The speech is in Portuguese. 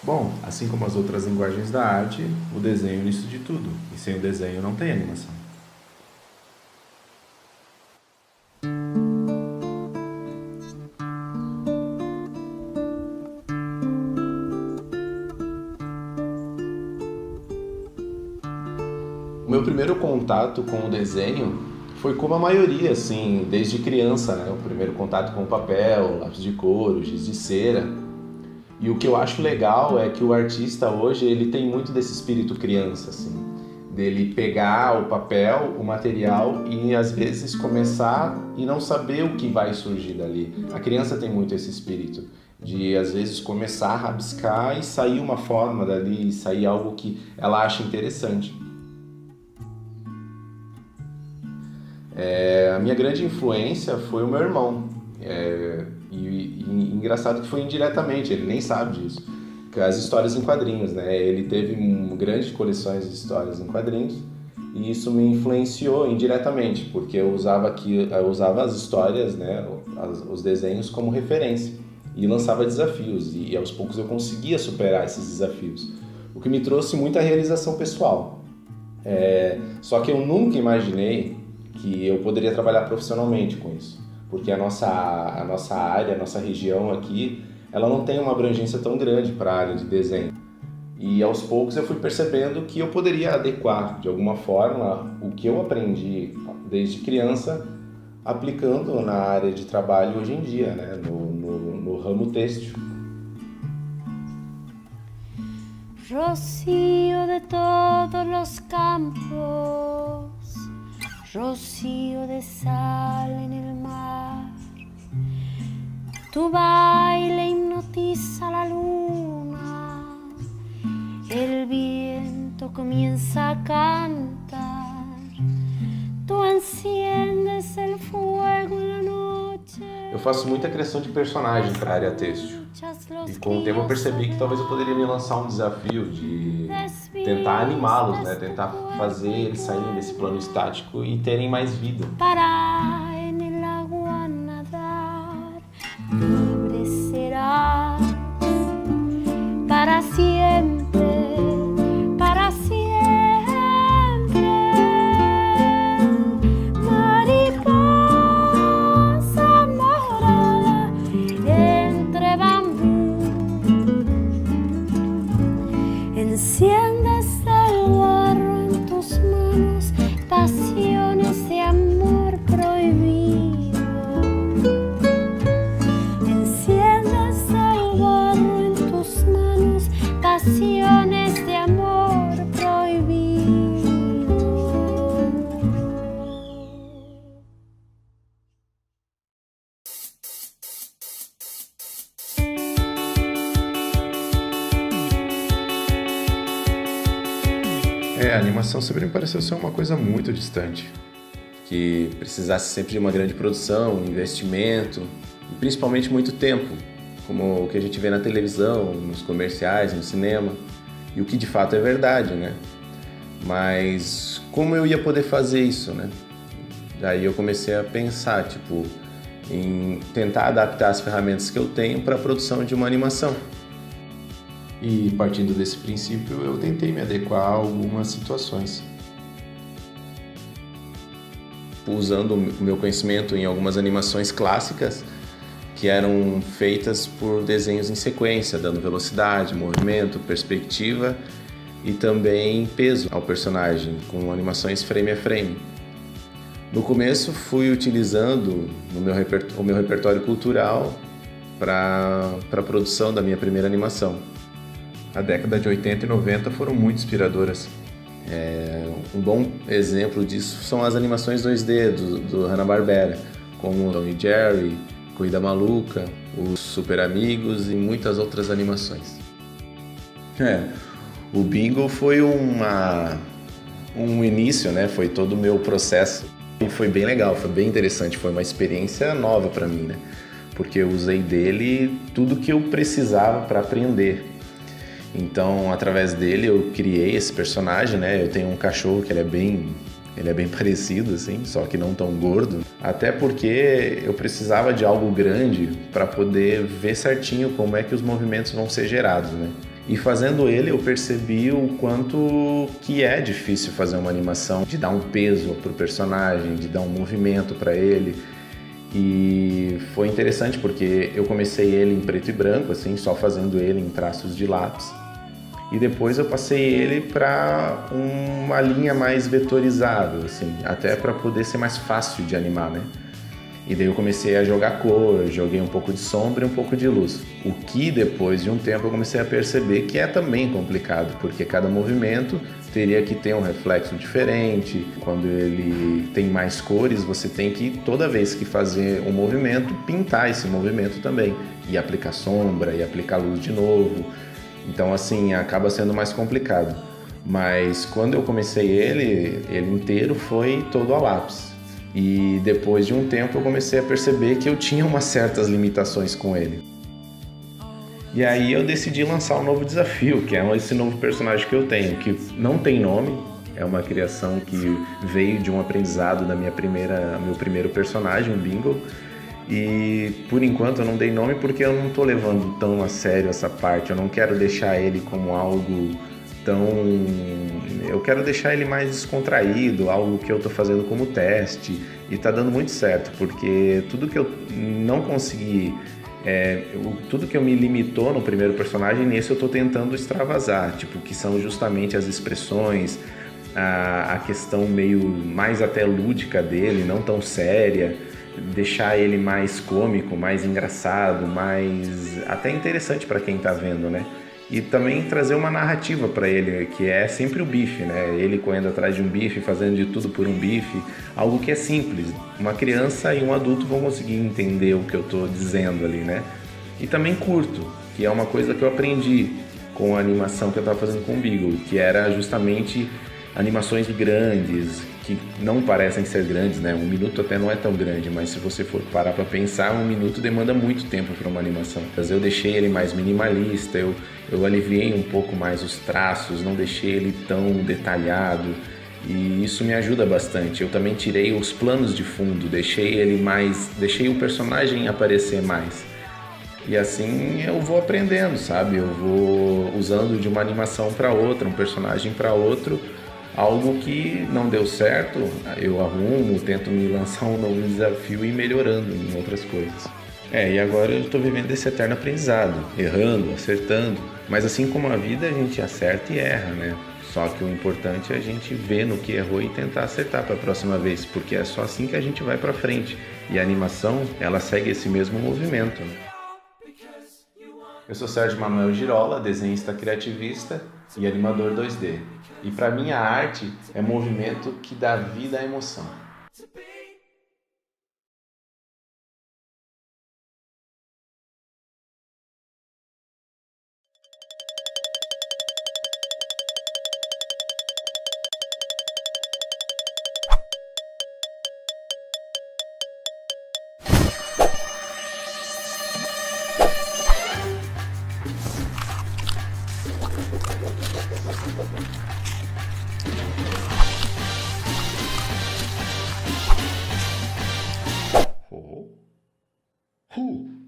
Bom, assim como as outras linguagens da arte, o desenho nisso de tudo. E sem o desenho não tem animação. O meu primeiro contato com o desenho foi como a maioria, assim, desde criança, né? O primeiro contato com o papel, lápis de cor, o giz de cera. E o que eu acho legal é que o artista hoje, ele tem muito desse espírito criança, assim, dele pegar o papel, o material e às vezes começar e não saber o que vai surgir dali. A criança tem muito esse espírito de às vezes começar a rabiscar e sair uma forma dali, sair algo que ela acha interessante. A minha grande influência foi o meu irmão. E engraçado que foi indiretamente, ele nem sabe disso. As histórias em quadrinhos, né? Ele teve grandes coleções de histórias em quadrinhos e isso me influenciou indiretamente, porque eu usava as histórias, né, os desenhos como referência e lançava desafios e aos poucos eu conseguia superar esses desafios, o que me trouxe muita realização pessoal. Só que eu nunca imaginei que eu poderia trabalhar profissionalmente com isso, porque a nossa área, a nossa região aqui, ela não tem uma abrangência tão grande para a área de desenho. E aos poucos eu fui percebendo que eu poderia adequar de alguma forma o que eu aprendi desde criança, aplicando na área de trabalho hoje em dia, né? no ramo têxtil. Rocío de todos los campos, rocío de sal en el mar, tu baile hipnotiza la luna, el viento comienza a cantar, tú enciendes el fuego en la noche. Eu faço muita criação de personagem para a área têxtil. E com o tempo eu percebi que talvez eu poderia me lançar um desafio de tentar animá-los, né? Tentar fazer eles saírem desse plano estático e terem mais vida. Para en el agua nadar, libre serás para siempre, para siempre. Mariposa morada entre bambú, enciendes el barro en tus manos, pasiones de amor prohibido. Enciendes el barro en tus manos, pasiones de amor prohibido. A animação sempre me pareceu ser uma coisa muito distante, que precisasse sempre de uma grande produção, investimento e principalmente muito tempo, como o que a gente vê na televisão, nos comerciais, no cinema, e o que de fato é verdade, né? Mas como eu ia poder fazer isso, né? Daí eu comecei a pensar, em tentar adaptar as ferramentas que eu tenho para a produção de uma animação. E partindo desse princípio, eu tentei me adequar a algumas situações. Usando o meu conhecimento em algumas animações clássicas que eram feitas por desenhos em sequência, dando velocidade, movimento, perspectiva e também peso ao personagem, com animações frame a frame. No começo fui utilizando o meu repertório cultural para a produção da minha primeira animação. A década de 80 e 90 foram muito inspiradoras. Um bom exemplo disso são as animações 2D do Hanna-Barbera, como Tom e Jerry, Corrida Maluca, os Super Amigos e muitas outras animações. O Bingo foi um início, né? Foi todo o meu processo e foi bem legal, foi bem interessante, foi uma experiência nova para mim, né? Porque eu usei dele tudo que eu precisava para aprender. Então, através dele, eu criei esse personagem, né? Eu tenho um cachorro que ele é bem parecido, assim, só que não tão gordo. Até porque eu precisava de algo grande para poder ver certinho como é que os movimentos vão ser gerados, né? E fazendo ele eu percebi o quanto que é difícil fazer uma animação, de dar um peso pro personagem, de dar um movimento para ele. E foi interessante porque eu comecei ele em preto e branco, assim, só fazendo ele em traços de lápis. E depois eu passei ele para uma linha mais vetorizada, assim, até para poder ser mais fácil de animar, né? E daí eu comecei a jogar cor, joguei um pouco de sombra e um pouco de luz. O que depois de um tempo eu comecei a perceber que é também complicado, porque cada movimento teria que ter um reflexo diferente. Quando ele tem mais cores, você tem que, toda vez que fazer um movimento, pintar esse movimento também. E aplicar sombra, e aplicar luz de novo. Então assim, acaba sendo mais complicado. Mas quando eu comecei ele inteiro foi todo a lápis. E depois de um tempo eu comecei a perceber que eu tinha umas certas limitações com ele. E aí eu decidi lançar um novo desafio, que é esse novo personagem que eu tenho, que não tem nome, é uma criação que veio de um aprendizado da meu primeiro personagem, o Bingle. E por enquanto eu não dei nome porque eu não tô levando tão a sério essa parte, eu não quero deixar ele como algo tão... Eu quero deixar ele mais descontraído, algo que eu tô fazendo como teste, e tá dando muito certo, porque tudo que eu não consegui, tudo que eu me limitou no primeiro personagem, nesse eu tô tentando extravasar, tipo, que são justamente as expressões, a questão meio mais até lúdica dele, não tão séria, deixar ele mais cômico, mais engraçado, mais até interessante para quem tá vendo, né? E também trazer uma narrativa para ele, que é sempre o bife, né? Ele correndo atrás de um bife, fazendo de tudo por um bife, algo que é simples. Uma criança e um adulto vão conseguir entender o que eu tô dizendo ali, né? E também curto, que é uma coisa que eu aprendi com a animação que eu tava fazendo com o Beagle, que era justamente animações grandes, que não parecem ser grandes, né? 1 minuto até não é tão grande, mas se você for parar para pensar, 1 minuto demanda muito tempo para uma animação. Mas eu deixei ele mais minimalista, eu aliviei um pouco mais os traços, não deixei ele tão detalhado, e isso me ajuda bastante. Eu também tirei os planos de fundo, deixei o personagem aparecer mais. E assim eu vou aprendendo, sabe? Eu vou usando de uma animação para outra, um personagem para outro. Algo que não deu certo, eu arrumo, tento me lançar um novo desafio e ir melhorando em outras coisas. E agora eu estou vivendo esse eterno aprendizado, errando, acertando. Mas assim como a vida, a gente acerta e erra, né? Só que o importante é a gente ver no que errou e tentar acertar para a próxima vez, porque é só assim que a gente vai para frente. E a animação, ela segue esse mesmo movimento, né? Eu sou Sérgio Manuel Girola, desenhista criativista e animador 2D. E para mim a arte é movimento que dá vida à emoção. Oh.